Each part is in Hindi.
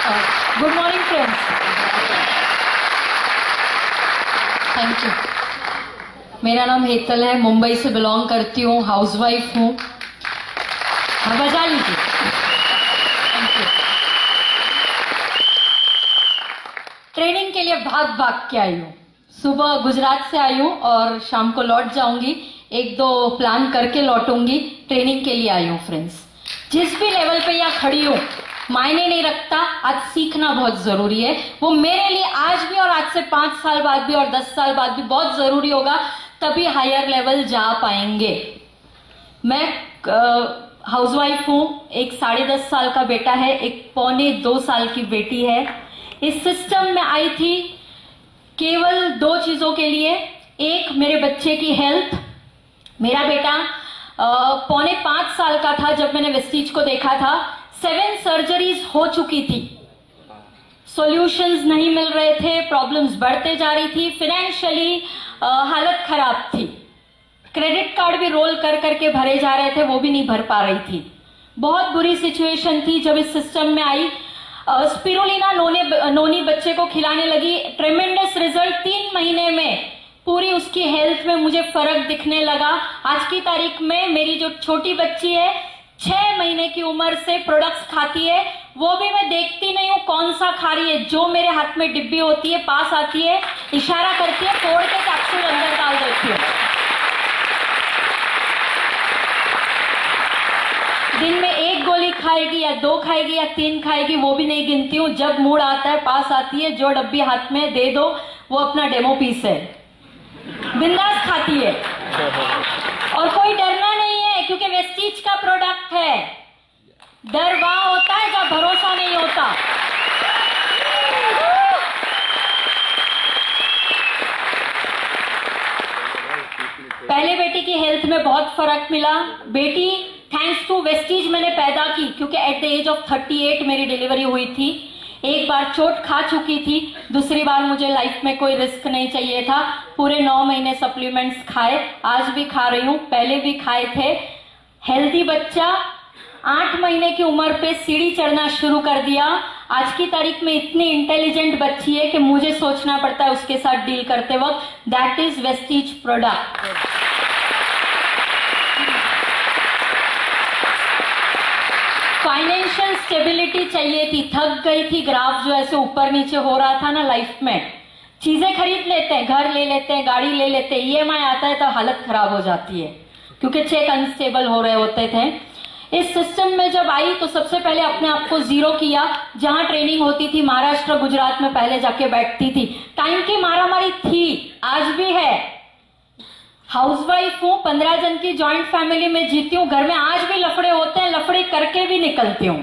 Good morning friends, thank you. मेरा नाम हेतल है, मुंबई से बिलोंग करती हूँ, हाउसवाइफ हूँ। हाँ, बजा लीजिए। Thank you. ट्रेनिंग के लिए भाग भाग के आई हूँ। सुबह गुजरात से आई हूँ और शाम को लौट जाऊंगी। एक दो प्लान करके लौटूंगी। ट्रेनिंग के लिए आई हूँ फ्रेंड्स। जिस भी लेवल पे यहाँ खड़ी हूँ मायने नहीं रखता, आज सीखना बहुत जरूरी है। वो मेरे लिए आज भी और आज से 5 साल बाद भी और 10 साल बाद भी बहुत जरूरी होगा, तभी हायर लेवल जा पाएंगे। मैं हाउसवाइफ हूँ, एक 10.5 साल का बेटा है, एक 1.25 साल की बेटी है। इस सिस्टम में आई थी केवल 2 चीजों के लिए। एक, मेरे बच्चे की हेल्थ। मेरा बेटा 4.25 साल का था जब मैंने वेस्टीज को देखा था। 7 सर्जरीज हो चुकी थी, सॉल्यूशंस नहीं मिल रहे थे, प्रॉब्लम्स बढ़ते जा रही थी, फाइनेंशियली हालत खराब थी। क्रेडिट कार्ड भी रोल कर करके भरे जा रहे थे, वो भी नहीं भर पा रही थी। बहुत बुरी सिचुएशन थी। जब इस सिस्टम में आई, स्पिरुलिना नोनी बच्चे को खिलाने लगी। ट्रेमेंडस रिजल्ट 3 महीने में पूरी उसकी हेल्थ में मुझे फर्क दिखने लगा। आज की तारीख में मेरी जो छोटी बच्ची है 6 महीने की उम्र से प्रोडक्ट्स खाती है। वो भी मैं देखती नहीं हूँ कौन सा खा रही है, जो मेरे हाथ में डिब्बी होती है पास आती है, इशारा करती है, तोड़ के कैप्सूल अंदर डाल देती हूँ। दिन में 1 गोली खाएगी या 2 खाएगी या 3 खाएगी, वो भी नहीं गिनती हूँ। जब मूड आता है पास आती है, जो डब्बी हाथ में दे दो वो अपना डेमो पीस है, बिंदास खाती है। और कोई डरना नहीं है, क्योंकि वेस्टीज का प्रोडक्ट है। डर वहां होता है जब भरोसा नहीं होता। पहले बेटी की हेल्थ में बहुत फर्क मिला। बेटी थैंक्स टू वेस्टीज मैंने पैदा की, क्योंकि एट द एज ऑफ 38 मेरी डिलीवरी हुई थी। एक बार चोट खा चुकी थी, दूसरी बार मुझे लाइफ में कोई रिस्क नहीं चाहिए था। पूरे 9 महीने सप्लीमेंट्स खाए, आज भी खा रही हूँ, पहले भी खाए थे। हेल्दी बच्चा 8 महीने की उम्र पे सीढ़ी चढ़ना शुरू कर दिया। आज की तारीख में इतनी इंटेलिजेंट बच्ची है कि मुझे सोचना पड़ता है उसके साथ डील करते वक्त। That is Vestige product. Financial stability चाहिए थी, थक गई थी। ग्राफ जो ऐसे ऊपर नीचे हो रहा था ना लाइफ में। चीजें खरीद लेते हैं, घर ले लेते हैं, गाड़ी ले लेते हैं, ईएमआई आता है तो हालत खराब हो जाती है, क्योंकि चेक अनस्टेबल हो रहे होते थे। इस सिस्टम में जब आई तो सबसे पहले अपने आप को जीरो किया। जहां ट्रेनिंग होती थी महाराष्ट्र गुजरात में पहले जाके बैठती थी। टाइम की मारामारी थी, आज भी है। हाउसवाइफ हूँ, 15 जन की जॉइंट फैमिली में जीती हूँ। घर में आज भी लफड़े होते हैं, लफड़े करके भी निकलती हूँ।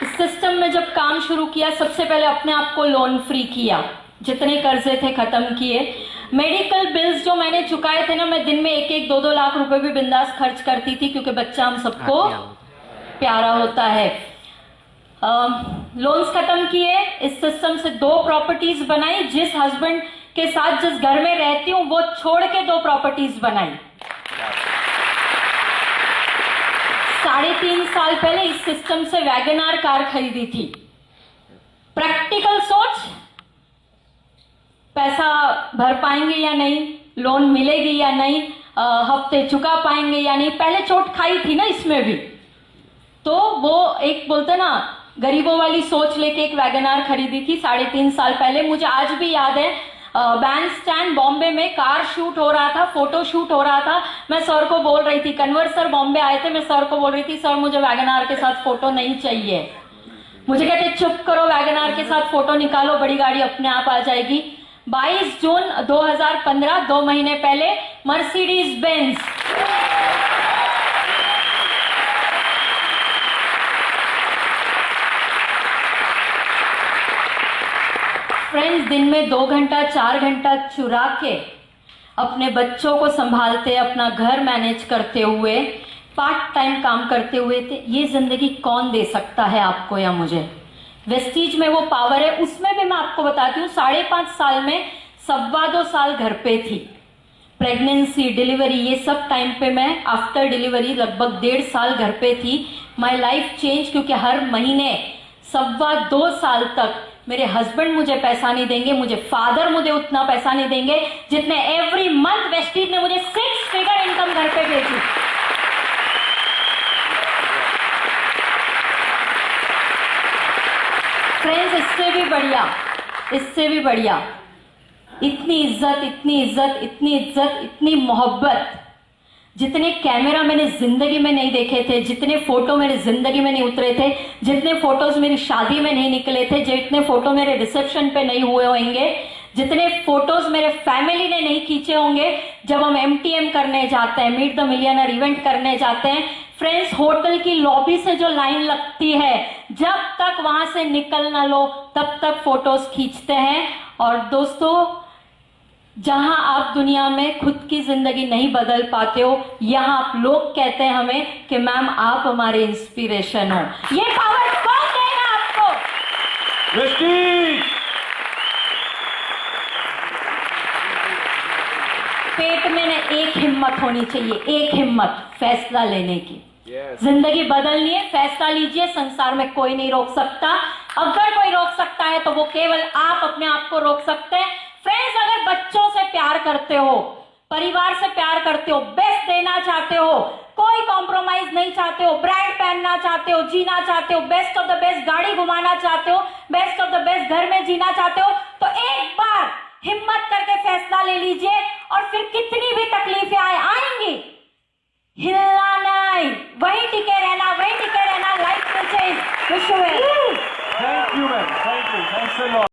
इस सिस्टम में जब काम शुरू किया, सबसे पहले अपने आप को लोन फ्री किया, जितने कर्जे थे खत्म किए। मेडिकल बिल्स जो मैंने चुकाए थे ना, मैं दिन में 1-1, 2-2 लाख रुपए भी बिंदास खर्च करती थी, क्योंकि बच्चा हम सबको प्यारा होता है। लोन्स खत्म किए। इस सिस्टम से 2 प्रॉपर्टीज बनाई। जिस हस्बैंड के साथ जिस घर में रहती हूँ वो छोड़ के 2 प्रॉपर्टीज बनाई। 3.5 साल पहले इस सिस्टम से वैगनआर कार खरीदी थी। प्रैक्टिकल सोच, पैसा भर पाएंगे या नहीं, लोन मिलेगी या नहीं, हफ्ते चुका पाएंगे या नहीं। पहले चोट खाई थी ना इसमें भी, तो वो एक बोलते ना गरीबों वाली सोच लेके एक वैगनआर खरीदी थी 3.5 साल पहले। मुझे आज भी याद है, बैंड स्टैंड बॉम्बे में कार शूट हो रहा था, फोटो शूट हो रहा था। मैं सर को बोल रही थी, कन्वर सर बॉम्बे आए थे, मैं सर को बोल रही थी सर मुझे वैगनआर के साथ फोटो नहीं चाहिए। मुझे कहते चुप करो, वैगनआर के साथ फोटो निकालो, बड़ी गाड़ी अपने आप आ जाएगी। 22 जून 2015, 2 महीने पहले, मर्सिडीज बेंज। फ्रेंड्स, दिन में 2 घंटा 4 घंटा चुरा के अपने बच्चों को संभालते, अपना घर मैनेज करते हुए, पार्ट टाइम काम करते हुए थे। ये जिंदगी कौन दे सकता है आपको या मुझे? वेस्टीज में वो पावर है। उसमें भी मैं आपको बताती हूँ, 5.5 साल में 2.25 साल घर पे थी। प्रेगनेंसी, डिलीवरी, ये सब टाइम पे मैं आफ्टर डिलीवरी लगभग 1.5 साल घर पे थी. माई लाइफ चेंज, क्योंकि हर महीने 1.25-2 साल तक मेरे हस्बैंड मुझे पैसा नहीं देंगे, मुझे फादर मुझे उतना पैसा नहीं देंगे जितने एवरी मंथ वेस्टीज ने मुझे 6 फिगर इनकम घर पे भेजी. फ्रेंड्स, इससे भी बढ़िया इतनी इज्जत, इतनी मोहब्बत जितने कैमरा मैंने जिंदगी में नहीं देखे थे, जितने फोटो मेरे जिंदगी में नहीं उतरे थे, जितने फोटोज मेरी शादी में नहीं निकले थे, जितने फोटो मेरे रिसेप्शन पे नहीं हुए होंगे, जितने फोटोज मेरे फैमिली ने नहीं खींचे होंगे जब हम MTM करने जाते हैं, मीट द मिलियनर इवेंट करने जाते हैं. फ्रेंड्स, होटल की लॉबी से जो लाइन लगती है, जब तक वहां से निकल ना लो तब तक फोटोज खींचते हैं. और दोस्तों, जहां आप दुनिया में खुद की जिंदगी नहीं बदल पाते हो, यहां आप लोग कहते हैं हमें कि मैम आप हमारे इंस्पिरेशन हो. ये पावर कौन देगा आपको? पेट में ना एक हिम्मत होनी चाहिए, एक हिम्मत फैसला लेने की. जिंदगी बदलनी है, फैसला लीजिए. संसार में कोई नहीं रोक सकता. अगर कोई रोक सकता है तो वो केवल आप अपने आप को रोक सकते हैं. फ्रेंड्स, अगर बच्चों से प्यार करते हो, परिवार से प्यार करते हो, बेस्ट देना चाहते हो, कोई कॉम्प्रोमाइज नहीं चाहते हो, ब्रांड पहनना चाहते हो, जीना चाहते हो, बेस्ट ऑफ द बेस्ट गाड़ी घुमाना चाहते हो, बेस्ट ऑफ द बेस्ट घर में जीना चाहते हो, तो एक बार हिम्मत करके फैसला ले लीजिए. और फिर कितनी भी तकलीफें आएंगी, हिलना नहीं, वही टिके रहना. लाइफ में change. Wish you well. Thank you, man. Thank you. Thanks a lot.